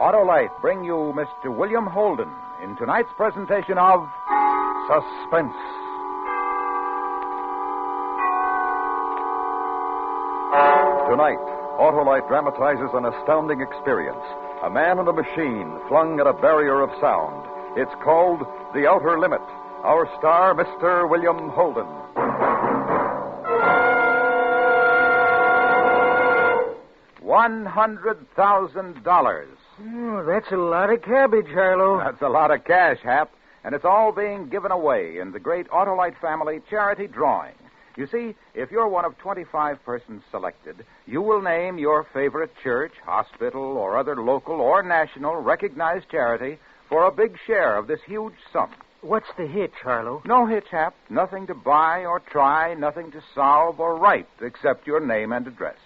Autolite bring you Mr. William Holden in tonight's presentation of Suspense. Tonight, Autolite dramatizes an astounding experience. A man and a machine flung at a barrier of sound. It's called The Outer Limit. Our star, Mr. William Holden. $100,000. Oh, that's a lot of cabbage, Harlow. That's a lot of cash, Hap. And it's all being given away in the great Autolite family charity drawing. You see, if you're one of 25 persons selected, you will name your favorite church, hospital, or other local or national recognized charity for a big share of this huge sum. What's the hitch, Harlow? No hitch, Hap. Nothing to buy or try, nothing to solve or write except your name and address.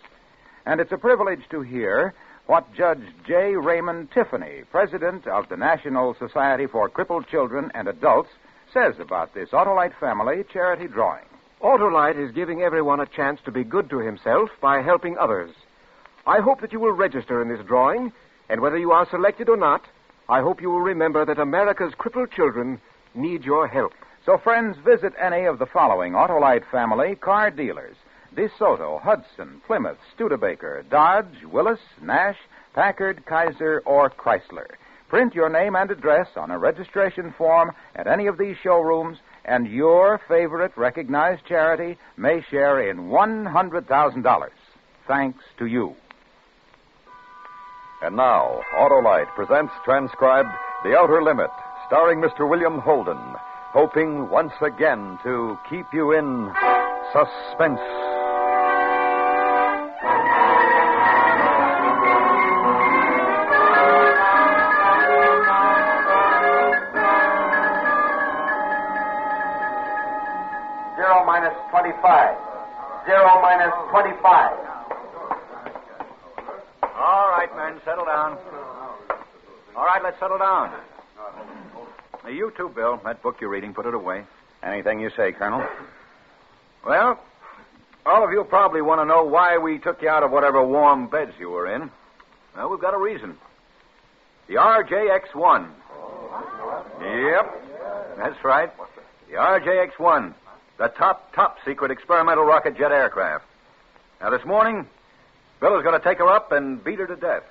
And it's a privilege to hear what Judge J. Raymond Tiffany, president of the National Society for Crippled Children and Adults, says about this Autolite family charity drawing. Autolite is giving everyone a chance to be good to himself by helping others. I hope that you will register in this drawing, and whether you are selected or not, I hope you will remember that America's crippled children need your help. So, friends, visit any of the following Autolite family car dealers: DeSoto, Hudson, Plymouth, Studebaker, Dodge, Willis, Nash, Packard, Kaiser, or Chrysler. Print your name and address on a registration form at any of these showrooms, and your favorite recognized charity may share in $100,000. Thanks to you. And now, Autolite presents transcribed The Outer Limit, starring Mr. William Holden, hoping once again to keep you in suspense. Minus 25. 0 minus 25. All right, men, settle down. All right, let's settle down. Now, you too, Bill. That book you're reading, put it away. Anything you say, Colonel. Well, all of you probably want to know why we took you out of whatever warm beds you were in. Well, we've got a reason. The RJX-1. Yep, that's right. The RJX-1. The top secret experimental rocket jet aircraft. Now, this morning, Bill is going to take her up and beat her to death.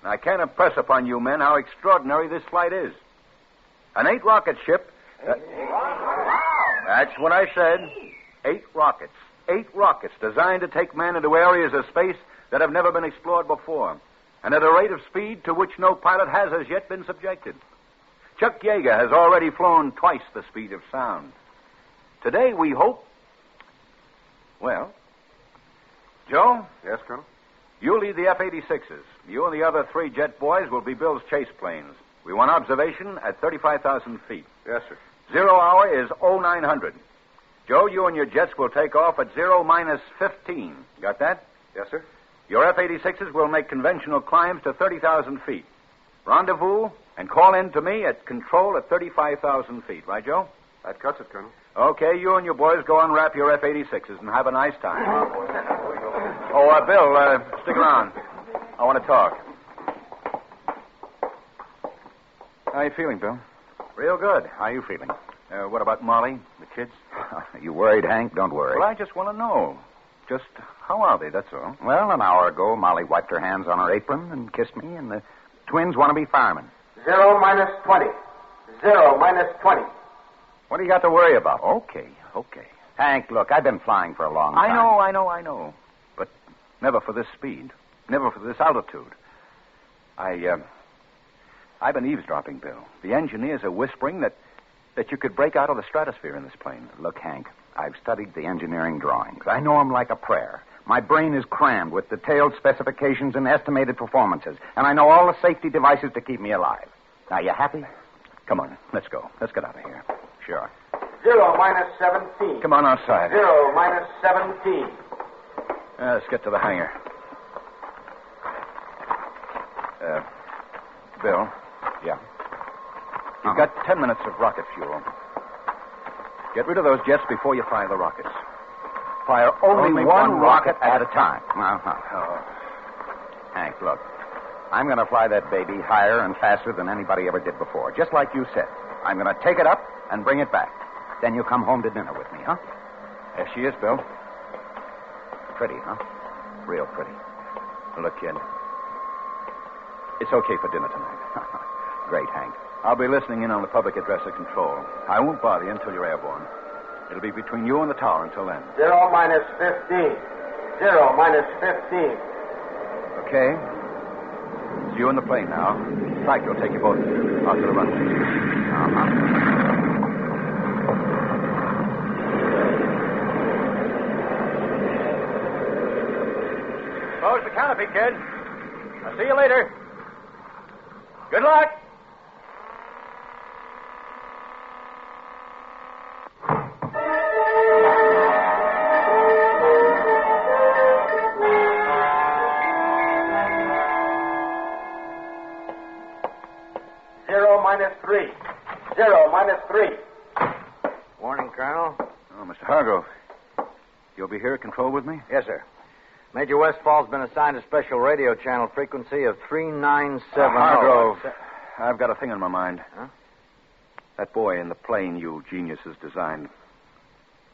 Now, I can't impress upon you men how extraordinary this flight is. An 8-rocket ship. That's what I said. 8 rockets. 8 rockets designed to take men into areas of space that have never been explored before, and at a rate of speed to which no pilot has as yet been subjected. Chuck Yeager has already flown twice the speed of sound. Today, we hope... Well, Joe? Yes, Colonel? You lead the F-86s. You and the other 3 jet boys will be Bill's chase planes. We want observation at 35,000 feet. Yes, sir. 0 hour is 0900. Joe, you and your jets will take off at 0 minus 15. Got that? Yes, sir. Your F-86s will make conventional climbs to 30,000 feet. Rendezvous and call in to me at control at 35,000 feet. Right, Joe? That cuts it, Colonel. Okay, you and your boys go unwrap your F-86s and have a nice time. Oh, Bill, stick around. I want to talk. How are you feeling, Bill? Real good. How are you feeling? What about Molly, the kids? You worried, Hank? Don't worry. Well, I just want to know. Just how are they, that's all. Well, an hour ago, Molly wiped her hands on her apron and kissed me, and the twins want to be firemen. 0 minus 20. 0 minus 20. What do you got to worry about? Okay. Hank, look, I've been flying for a long time. I know. But never for this speed. Never for this altitude. I've been eavesdropping, Bill. The engineers are whispering that you could break out of the stratosphere in this plane. Look, Hank, I've studied the engineering drawings. I know them like a prayer. My brain is crammed with detailed specifications and estimated performances, and I know all the safety devices to keep me alive. Now, you happy? Come on, let's go. Let's get out of here. Sure. 0 minus 17. Come on outside. 0 minus 17. Let's get to the hangar. Bill. Yeah. You've got 10 minutes of rocket fuel. Get rid of those jets before you fire the rockets. Fire only one rocket at a time. Uh-huh. Hank, look. I'm going to fly that baby higher and faster than anybody ever did before, just like you said. I'm going to take it up and bring it back. Then you come home to dinner with me, huh? Yes, she is, Bill. Pretty, huh? Real pretty. Look, kid. It's okay for dinner tonight. Great, Hank. I'll be listening in on the public address at control. I won't bother you until you're airborne. It'll be between you and the tower until then. 0 minus 15. 0 minus 15. Okay. It's you in the plane now. Flight will take you both out to the runway. Close the canopy, kid. I'll see you later. Good luck. Minus 3. 0 minus 3. Morning, Colonel. Oh, Mr. Hargrove. You'll be here at control with me? Yes, sir. Major Westfall's been assigned a special radio channel frequency of 3970. Hargrove, I've got a thing on my mind. Huh? That boy in the plane you geniuses designed.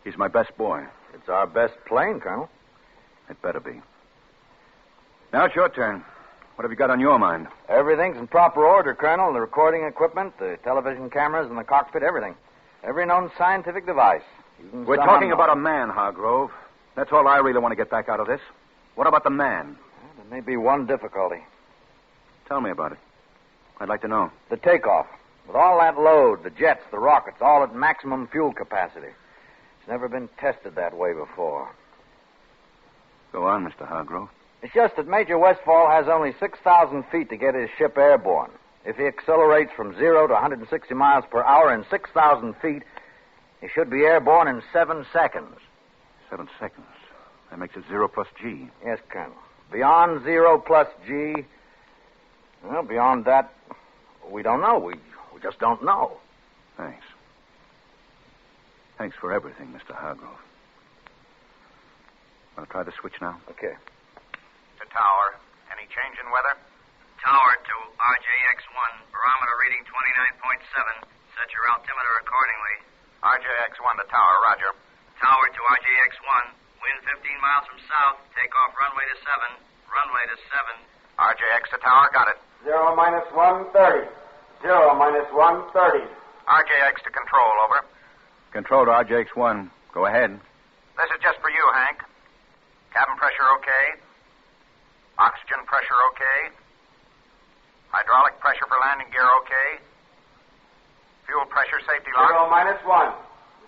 He's my best boy. It's our best plane, Colonel. It better be. Now it's your turn. What have you got on your mind? Everything's in proper order, Colonel. The recording equipment, the television cameras, and the cockpit, everything. Every known scientific device. We're talking about a man, Hargrove. That's all I really want to get back out of this. What about the man? Well, there may be one difficulty. Tell me about it. I'd like to know. The takeoff. With all that load, the jets, the rockets, all at maximum fuel capacity. It's never been tested that way before. Go on, Mr. Hargrove. It's just that Major Westfall has only 6,000 feet to get his ship airborne. If he accelerates from 0 to 160 miles per hour in 6,000 feet, he should be airborne in 7 seconds. 7 seconds. That makes it 0 plus G. Yes, Colonel. Beyond 0 plus G, well, beyond that, we don't know. We just don't know. Thanks. Thanks for everything, Mr. Hargrove. Want to try the switch now? Okay. To tower. Any change in weather? Tower to RJX1. Barometer reading 29.7. Set your altimeter accordingly. RJX1 to tower, roger. Tower to RJX1. Wind 15 miles from south. Take off runway to 7. Runway to 7. RJX to tower, got it. 0 minus 130. 0 minus 130. RJX to control, over. Control to RJX1. Go ahead. This is just for you, Hank. Cabin pressure okay. Oxygen pressure okay. Hydraulic pressure for landing gear okay. Fuel pressure safety lock. 0 minus 1.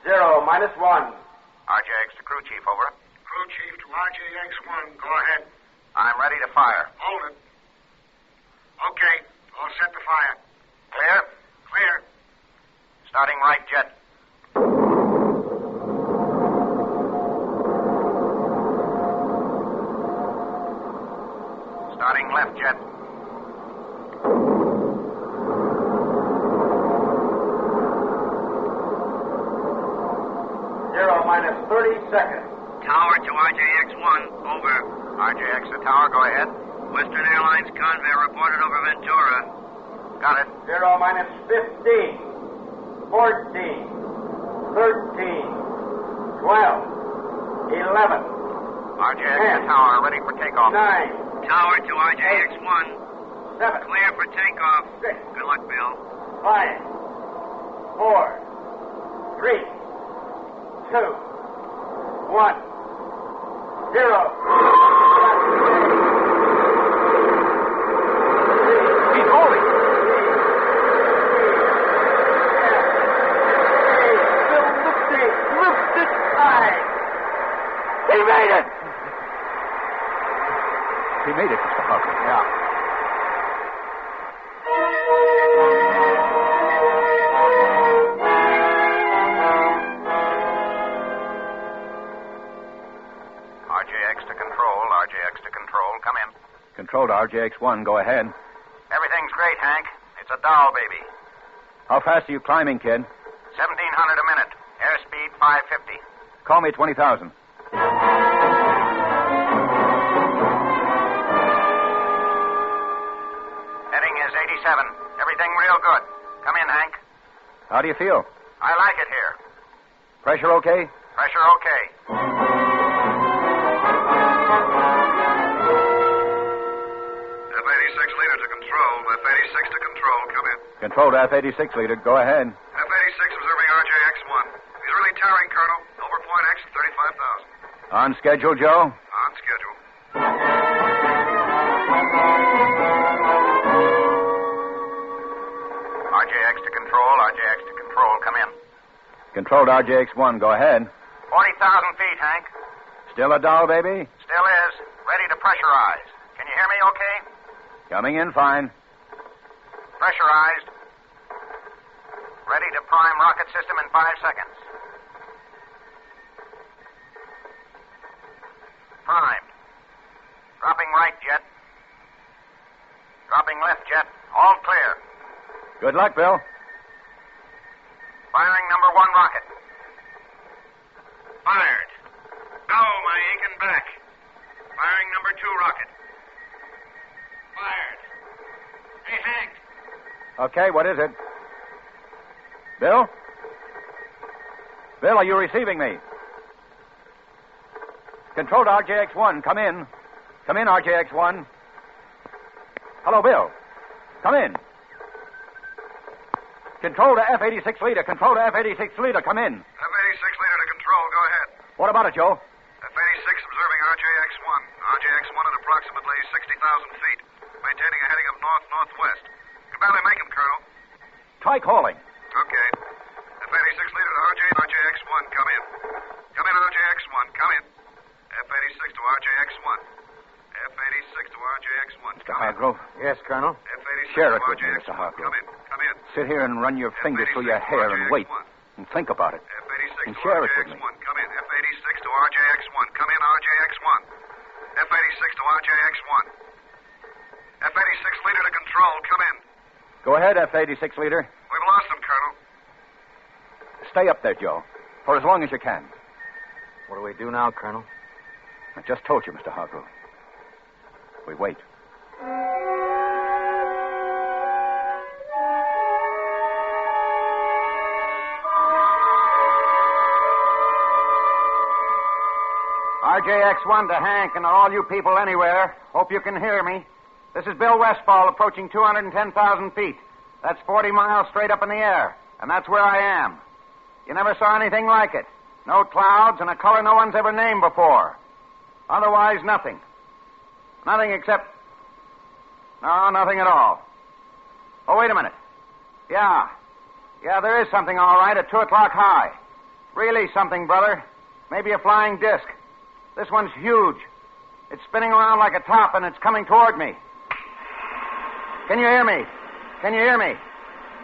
0 minus 1. RJX to crew chief, over. Crew chief to RJX1. Go ahead. I'm ready to fire. Hold it. Okay. All set to fire. Clear? Clear. Starting right jet. Starting left jet. Minus 30 seconds. Tower to RJX1. Over. RJX to tower, go ahead. Western Airlines Convair reported over Ventura. Got it. 0 minus 15. 14. 13. 12. 11. RJX 10, to tower, ready for takeoff. 9. Tower to RJX1. 7. Clear for takeoff. 6. Good luck, Bill. 5. 4. 3. 2, 1, 0. He's holding. Lift it high. He made it! He made it, Mr. Hargrove. Yeah. Control to RJX1. Go ahead. Everything's great, Hank. It's a doll baby. How fast are you climbing, kid? 1,700 a minute. Airspeed 550. Call me 20,000. 87. Everything real good. Come in, Hank. How do you feel? I like it here. Pressure okay? Pressure okay. F-86 leader to control. F-86 to control. Come in. Control to F-86 leader. Go ahead. F-86 observing RJX-1. He's really towering, Colonel. Over point X at 35,000. On schedule, Joe? On schedule. RJX to control. RJX to control. Come in. Control to RJX-1. Go ahead. 40,000 feet, Hank. Still a dull, baby? Still is. Ready to pressurize. Can you hear me okay? Coming in fine. Pressurized. Ready to prime rocket system in 5 seconds. Primed. Dropping right jet. Dropping left jet. All clear. Good luck, Bill. Firing number 1 rocket. Fired. Go, my Aiken back. Firing number 2 rocket. Fired. Hey, Hank. Okay, what is it? Bill? Bill, are you receiving me? Control to RJX-1. Come in. Come in, RJX-1. Hello, Bill. Come in. Control to F-86 leader. Control to F-86 leader. Come in. F-86 leader to control. Go ahead. What about it, Joe? F-86 observing RJX-1. RJX-1 at approximately 60,000 feet. Maintaining a heading of north-northwest. Can barely make him, Colonel. Try calling. Okay. F-86 leader to RJX-1. Come in. Come in, RJX-1. Come in. F-86 to RJX-1. F-86 to RJX-1. Mr. Hargrove. Yes, Colonel. F-86 Share to it with me, RJX-1. Mr. Hargrove. Come in. Come in. Sit here and run your fingers through your hair and wait. And think about it. F-86 And to share it with me. RJX-1. Come in. F-86 to RJX-1. Come in, RJX-1. F-86 to RJX-1. F-86 leader to control. Come in. Go ahead, F-86 leader. We've lost him, Colonel. Stay up there, Joe, for as long as you can. What do we do now, Colonel? I just told you, Mr. Hargrove. We wait. RJX-1 to Hank and all you people anywhere. Hope you can hear me. This is Bill Westfall approaching 210,000 feet. That's 40 miles straight up in the air. And that's where I am. You never saw anything like it. No clouds and a color no one's ever named before. Otherwise, nothing. Nothing except... No, nothing at all. Oh, wait a minute. Yeah, there is something all right at 2 o'clock high. Really something, brother. Maybe a flying disc. This one's huge. It's spinning around like a top, and it's coming toward me. Can you hear me? Can you hear me?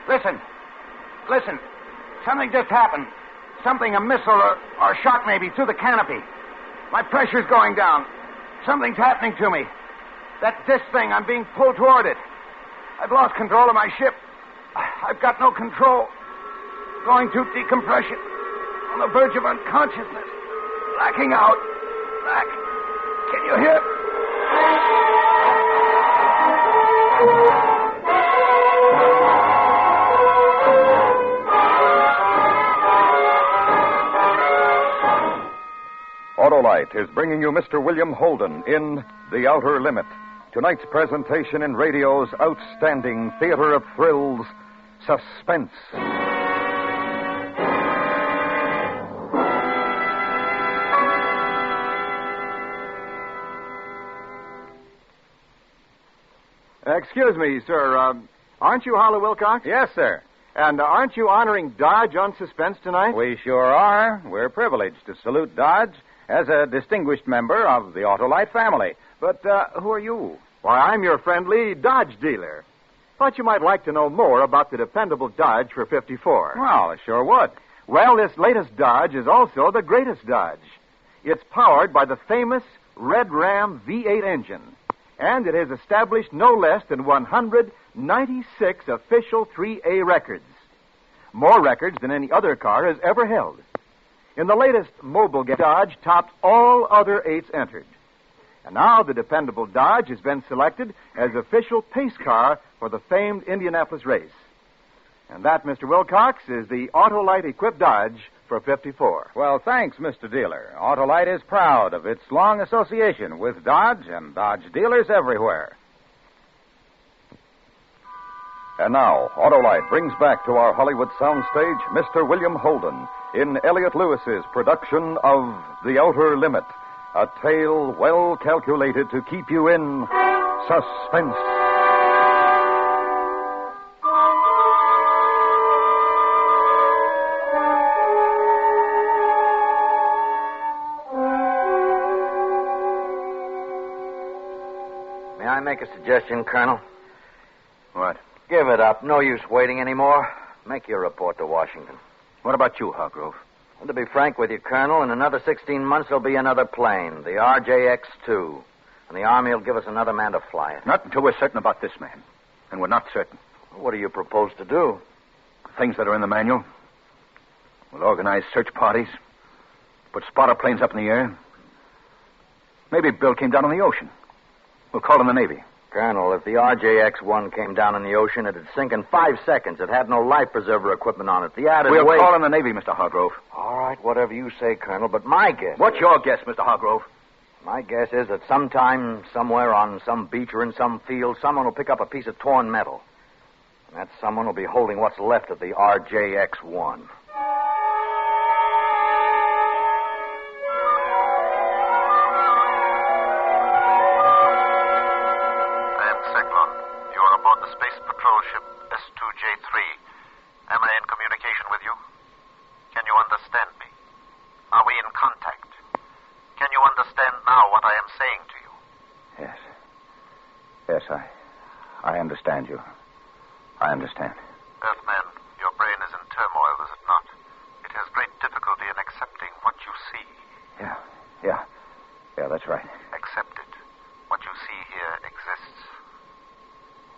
Listen. Something just happened. Something, a missile or shot maybe, through the canopy. My pressure's going down. Something's happening to me. This thing, I'm being pulled toward it. I've lost control of my ship. I've got no control. Going through decompression. On the verge of unconsciousness. Blacking out. Black. Can you hear? Autolite is bringing you Mr. William Holden in The Outer Limit. Tonight's presentation in radio's outstanding theater of thrills, Suspense. Excuse me, sir. Aren't you Harlow Wilcox? Yes, sir. And aren't you honoring Dodge on Suspense tonight? We sure are. We're privileged to salute Dodge as a distinguished member of the Autolite family. But who are you? Why, I'm your friendly Dodge dealer. Thought you might like to know more about the dependable Dodge for 54. Well, I sure would. Well, this latest Dodge is also the greatest Dodge. It's powered by the famous Red Ram V8 engine, and it has established no less than 196 official 3A records. More records than any other car has ever held. In the latest mobile game, Dodge topped all other 8s entered. And now the dependable Dodge has been selected as official pace car for the famed Indianapolis race. And that, Mr. Wilcox, is the Autolite equipped Dodge for 54. Well, thanks, Mr. Dealer. Autolite is proud of its long association with Dodge and Dodge dealers everywhere. And now, Autolite brings back to our Hollywood soundstage Mr. William Holden in Elliot Lewis's production of The Outer Limit, a tale well calculated to keep you in suspense. May I make a suggestion, Colonel? What? Give it up. No use waiting anymore. Make your report to Washington. What about you, Hargrove? And to be frank with you, Colonel, in another 16 months there'll be another plane, the RJX-2. And the Army will give us another man to fly it. Not until we're certain about this man. And we're not certain. What do you propose to do? Things that are in the manual. We'll organize search parties. Put spotter planes up in the air. Maybe Bill came down on the ocean. We'll call in the Navy. Colonel, if the RJX-1 came down in the ocean, it'd sink in 5 seconds. It had no life preserver equipment on it. The added We'll weight... call in the Navy, Mr. Hargrove. All right, whatever you say, Colonel, but my guess... What's your guess, Mr. Hargrove? My guess is that sometime, somewhere on some beach or in some field, someone will pick up a piece of torn metal. And that someone will be holding what's left of the RJX-1. Am I in communication with you? Can you understand me? Are we in contact? Can you understand now what I am saying to you? Yes. Yes, I understand you. I understand. Earthman, your brain is in turmoil, is it not? It has great difficulty in accepting what you see. Yeah, that's right. Accept it. What you see here exists.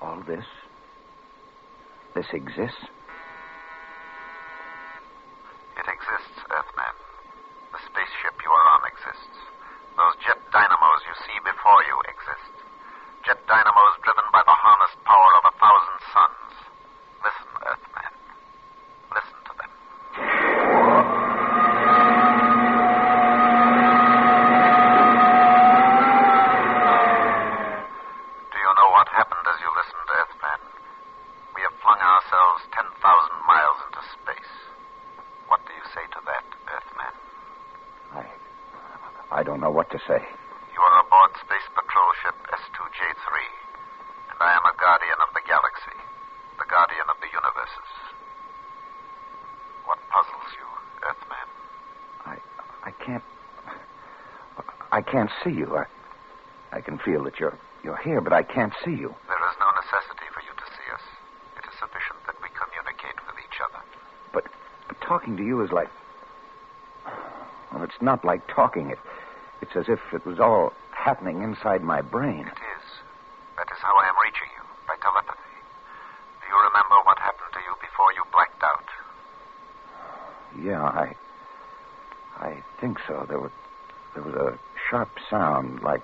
All this? This exists? It exists, Earthman. The spaceship you are on exists. Those jet dynamos you see before you exist. Jet dynamos driven by the harnessed power of 1,000 suns. Listen, Earthman. Listen to them. Do you know what happened as you listened, Earthman? We have flung ourselves 10,000 miles into space. What do you say to that, Earthman? I don't know what to say. You are aboard Space Patrol Ship S2J3, and I am a guardian of the galaxy, the guardian of the universes. What puzzles you, Earthman? I can't see you. I can feel that you're here, but I can't see you. There is no necessity for you to see us. It is sufficient that we communicate with each other. But talking to you is like... Well, it's not like talking. It's as if it was all happening inside my brain. It is. That is how I am reaching you, by telepathy. Do you remember what happened to you before you blacked out? Yeah, I think so. There was a sharp sound like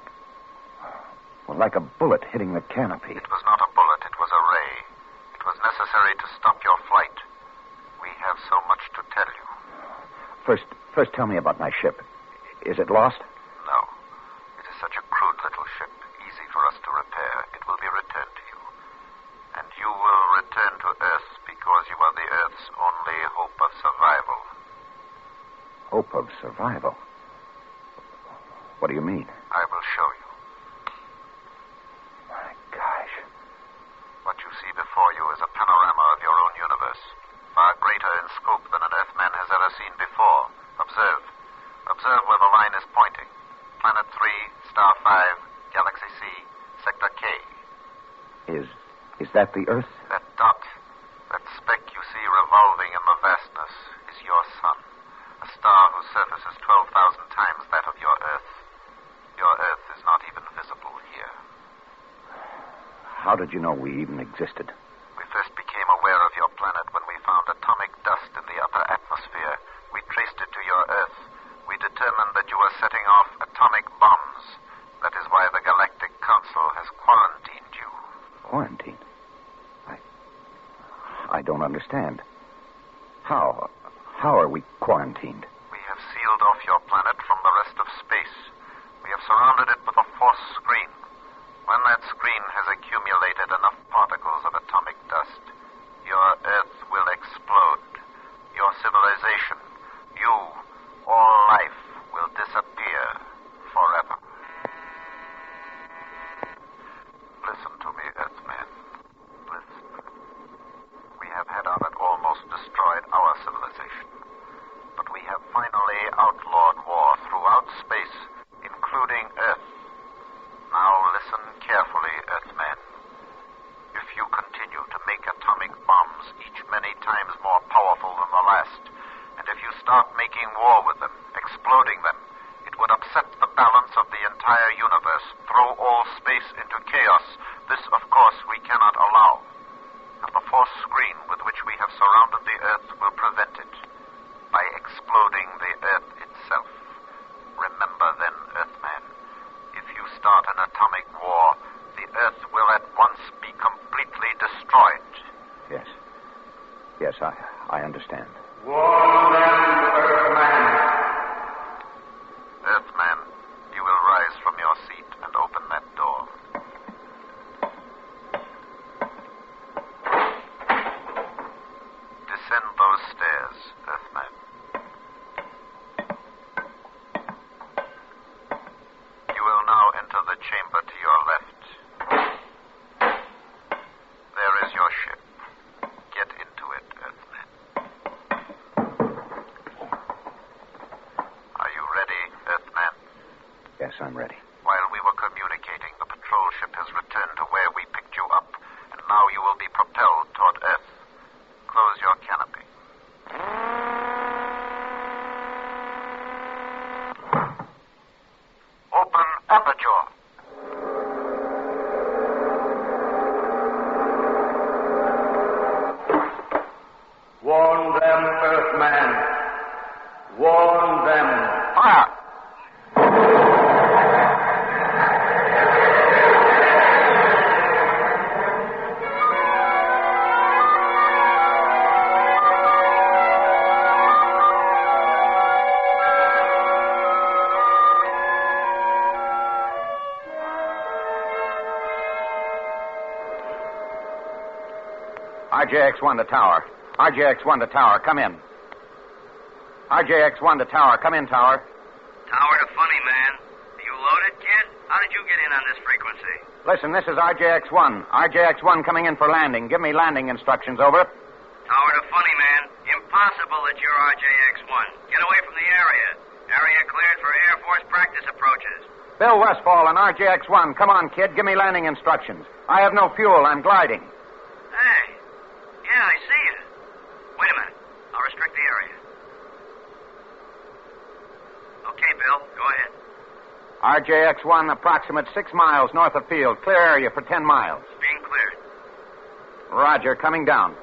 a bullet hitting the canopy. It was not a bullet, it was a ray. It was necessary to stop your flight. We have so much to tell you. First tell me about my ship. Is it lost? No. It is such a crude little ship, easy for us to repair. It will be returned to you. And you will return to Earth because you are the Earth's only hope of survival. Hope of survival? What do you mean? I will show you. My gosh. What you see before you is a panorama of your own universe, far greater in scope than an Earthman has ever seen before. Observe. Observe where the line is pointing. Planet 3, Star 5, Galaxy C, Sector K. Is that the Earth? That dot, that speck you see revolving in the vastness, is your sun. A star whose surface is 12,000 times that of your Earth. Your Earth is not even visible here. How did you know we even existed? We first became aware of your planet when we found atomic dust in the upper atmosphere. We traced it to your Earth. We determined that you were setting off atomic bombs. That is why I don't understand. How are we quarantined? We have sealed off your planet from the rest of space. We have surrounded it with a force screen. When that screen has accumulated enough particles of atomic dust, your Earth will explode. Your civilization, you, all life, will disappear forever. Listen to me, Earthman. Listen. We have had on it almost destroyed our civilization. But we have finally outlawed war throughout space, including Earth. Now listen carefully, Earthman. If you continue to make atomic bombs, each many times more powerful than the last, and if you start making war with them, exploding them, it would upset the balance of the entire universe, throw all space into chaos. This, of course, we cannot allow. And the force screen with which we have surrounded the Earth will prevent it by exploding the Earth itself. Remember then, Earthman, if you start an atomic war, the Earth will at once be completely destroyed. Yes. Yes, I understand. Warn them, Earthman. Earthman, you will rise from your seat and open that door. Descend those stairs, Earthman. You will now enter the chamber to your left. There is your ship. Get into it, Earthman. Are you ready, Earthman? Yes, I'm ready. While we were communicating, the patrol ship has returned to where we picked you up, and now you will be propelled toward Earth. Close your canopy. Open aperture. Warn them, Earthman. Warn them. Fire! RJX-1 to tower. RJX-1 to tower. Come in. RJX-1 to tower. Come in, tower. Tower to Funny Man. Are you loaded, kid? How did you get in on this frequency? Listen, this is RJX-1. RJX-1 coming in for landing. Give me landing instructions, over. Tower to Funny Man. Impossible that you're RJX-1. Get away from the area. Area cleared for Air Force practice approaches. Bill Westfall and RJX-1. Come on, kid. Give me landing instructions. I have no fuel. I'm gliding. Hey. Yeah, I see you. Wait a minute. I'll restrict the area. Okay, Bill. Go ahead. RJX-1, approximate 6 miles north of field. Clear area for 10 miles. Being cleared. Roger. Coming down.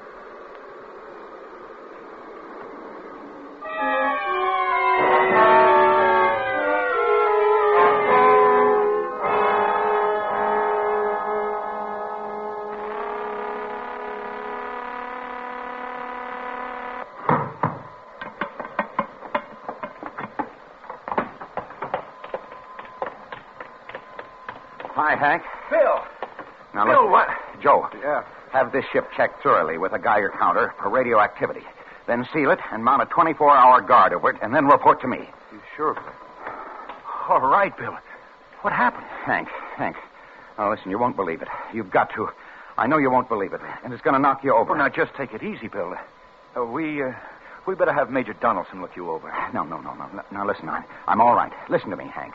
Hi, Hank. Bill! Now, Bill, listen. what? Joe. Yeah. Have this ship checked thoroughly with a Geiger counter for radioactivity. Then seal it and mount a 24-hour guard over it, and then report to me. You sure, Bill? All right, Bill. What happened? Hank. Now, listen, you won't believe it. You've got to. I know you won't believe it, and it's going to knock you over. Well, now, just take it easy, Bill. We better have Major Donaldson look you over. No. Now, listen, I'm all right. Listen to me, Hank.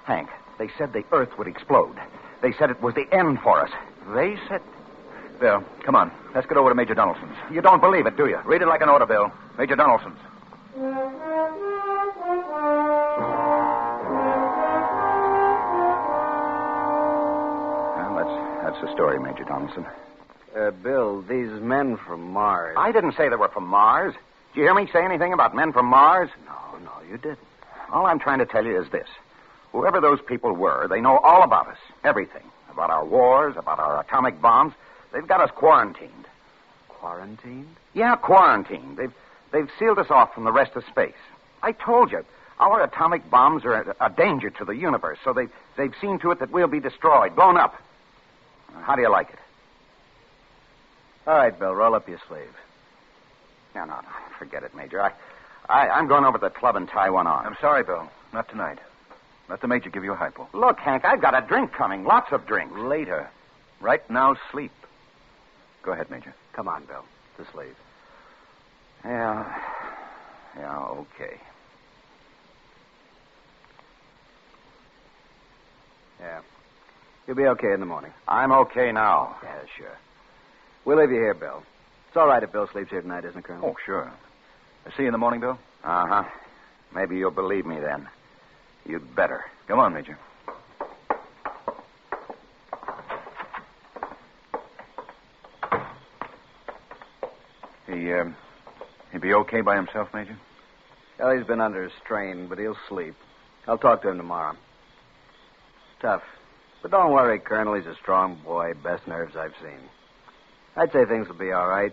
Hank, they said the Earth would explode. They said it was the end for us. They said... Bill, come on. Let's get over to Major Donaldson's. You don't believe it, do you? Read it like an order, Bill. Major Donaldson's. Well, that's the story, Major Donaldson. Bill, these men from Mars. I didn't say they were from Mars. Did you hear me say anything about men from Mars? No, you didn't. All I'm trying to tell you is this. Whoever those people were, they know all about us. Everything. About our wars, about our atomic bombs. They've got us quarantined. Quarantined? Yeah, quarantined. They've sealed us off from the rest of space. I told you, our atomic bombs are a danger to the universe, so they've seen to it that we'll be destroyed, blown up. How do you like it? All right, Bill, roll up your sleeve. No, forget it, Major. I'm going over to the club and tie one on. I'm sorry, Bill. Not tonight. Let the Major give you a hypo. Look, Hank, I've got a drink coming. Lots of drinks. Later. Right now, sleep. Go ahead, Major. Come on, Bill. The sleeve. Yeah, okay. Yeah. You'll be okay in the morning. I'm okay now. Yeah, sure. We'll leave you here, Bill. It's all right if Bill sleeps here tonight, isn't it, Colonel? Oh, sure. I'll see you in the morning, Bill. Uh-huh. Maybe you'll believe me then. You'd better. Come on, Major. He'll be okay by himself, Major? Well, he's been under a strain, but he'll sleep. I'll talk to him tomorrow. Tough. But don't worry, Colonel. He's a strong boy. Best nerves I've seen. I'd say things will be all right.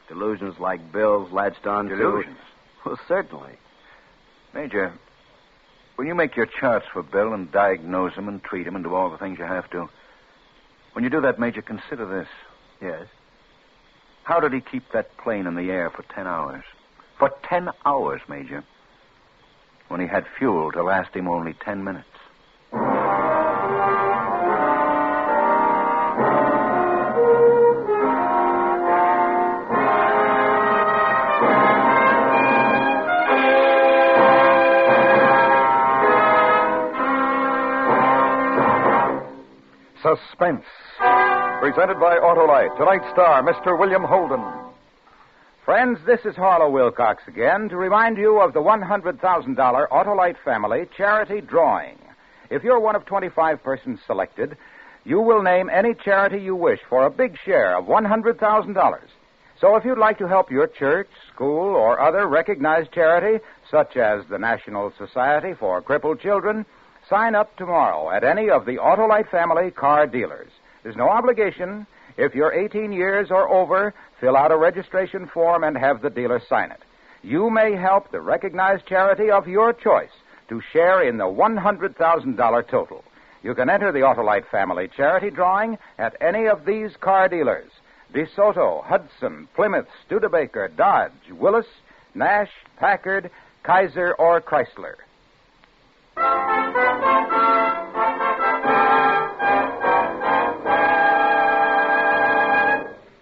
Delusions like Bill's latched on to. Delusions? Well, certainly. Major, when you make your charts for Bill and diagnose him and treat him and do all the things you have to, when you do that, Major, consider this. Yes? How did he keep that plane in the air for 10 hours? For 10 hours, Major. When he had fuel to last him only 10 minutes. Suspense. Presented by Autolite. Tonight's star, Mr. William Holden. Friends, this is Harlow Wilcox again to remind you of the $100,000 Autolite Family Charity Drawing. If you're one of 25 persons selected, you will name any charity you wish for a big share of $100,000. So if you'd like to help your church, school, or other recognized charity, such as the National Society for Crippled Children, sign up tomorrow at any of the Autolite Family car dealers. There's no obligation. If you're 18 years or over, fill out a registration form and have the dealer sign it. You may help the recognized charity of your choice to share in the $100,000 total. You can enter the Autolite Family Charity Drawing at any of these car dealers: DeSoto, Hudson, Plymouth, Studebaker, Dodge, Willis, Nash, Packard, Kaiser, or Chrysler.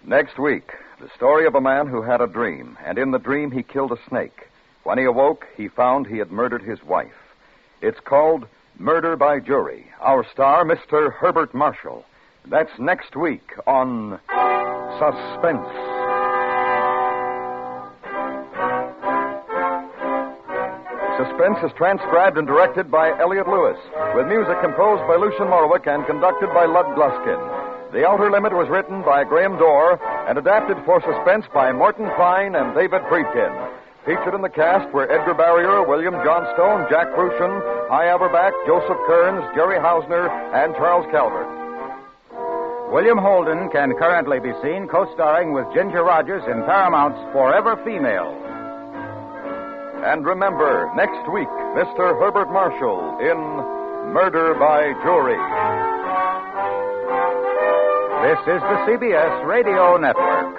Next week, the story of a man who had a dream, and in the dream he killed a snake. When he awoke, he found he had murdered his wife. It's called Murder by Jury. Our star, Mr. Herbert Marshall. That's next week on Suspense. Suspense is transcribed and directed by Elliot Lewis, with music composed by Lucian Morowick and conducted by Lud Gluskin. The Outer Limit was written by Graham Dorr and adapted for Suspense by Morton Fine and David Friedkin. Featured in the cast were Edgar Barrier, William Johnstone, Jack Crucian, Hy Averback, Joseph Kearns, Jerry Hausner, and Charles Calvert. William Holden can currently be seen co-starring with Ginger Rogers in Paramount's Forever Female. And remember, next week, Mr. Herbert Marshall in Murder by Jury. This is the CBS Radio Network.